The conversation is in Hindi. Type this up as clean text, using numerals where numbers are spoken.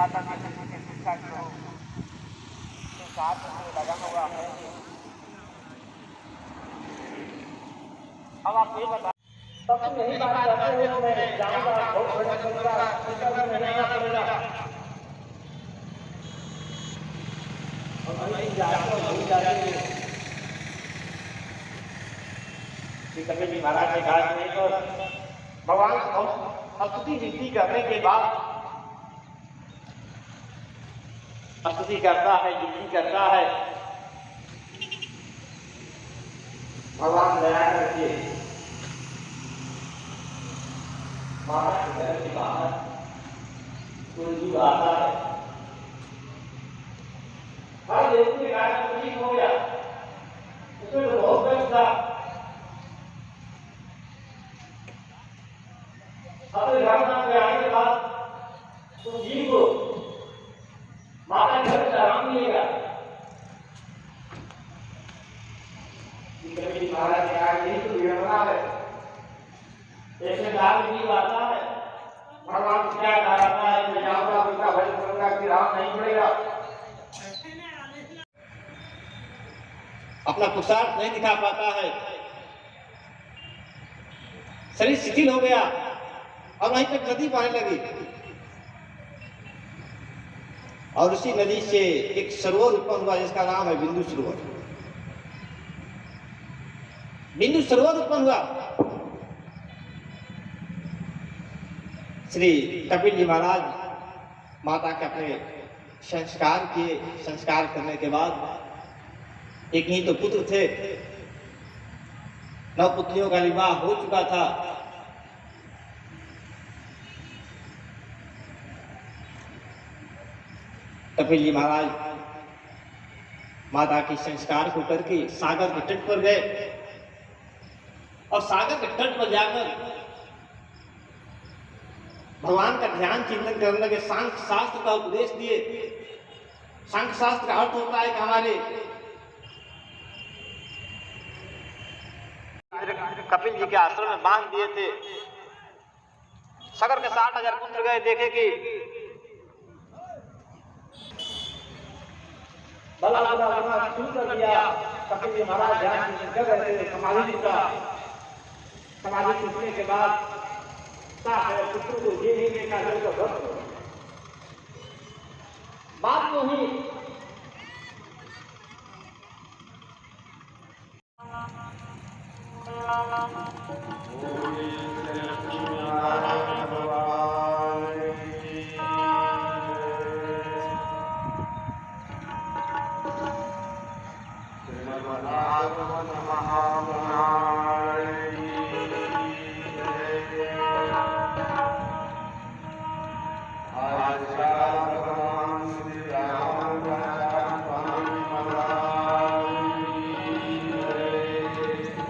माता पिता के शिक्षा जो साथ में लगा हुआ है। अब आप ये बता तब यही बात करते हो, मैं जाऊंगा बहुत बड़ा करूंगा, शिक्षा में नहीं पड़ेगा और नहीं जाते भूल जाते। कबीर जी महाराज ने कहा नहीं तो भगवान स्तुति विधि करने के बाद स्तुति करता है, विधि करता है, भगवान दया करके माता के घर के बाहर कोई जीव आता है। हर व्यक्ति का ठीक हो गया, उसमें तो बहुत कष्ट था। अपने घटना के आने के बाद उस जीव को माता के घर से आराम मिलेगा। कबीर जी महाराज ने कहा यही तो विडंबना है। ऐसे काल जीव आता है, भगवान क्या कराता है, मैं जाऊंगा उनका भजन करूंगा, फिर आराम नहीं पड़ेगा, अपना पुरुषार्थ नहीं दिखा पाता है, शरीर शिथिल हो गया और वहीं पर नदी बहने लगी और उसी नदी से एक सरोवर उत्पन्न हुआ जिसका नाम है बिंदु सरोवर। बिंदु सरोवर उत्पन्न हुआ। श्री कपिल जी महाराज माता के अपने संस्कार किए। संस्कार करने के बाद एक ही तो पुत्र थे, 9 पुत्रियों का विवाह हो चुका था। कपिल जी महाराज माता के संस्कार को करके सागर के तट पर गए और सागर के तट पर जाकर भगवान का ध्यान चिंतन करने लगे। सांख्य शास्त्र का उपदेश दिए। सांख्य शास्त्र का अर्थ होता है कि हमारे कपिल जी के आश्रम में बांध दिए थे। सागर के 60,000 पुत्र गए, देखे कि बला शुरू कर दिया। कपिल जी महाराज ध्यान कर रहे थे, समाधि टूटने के बाद पुत्र को ये नहीं देखा बात तो ही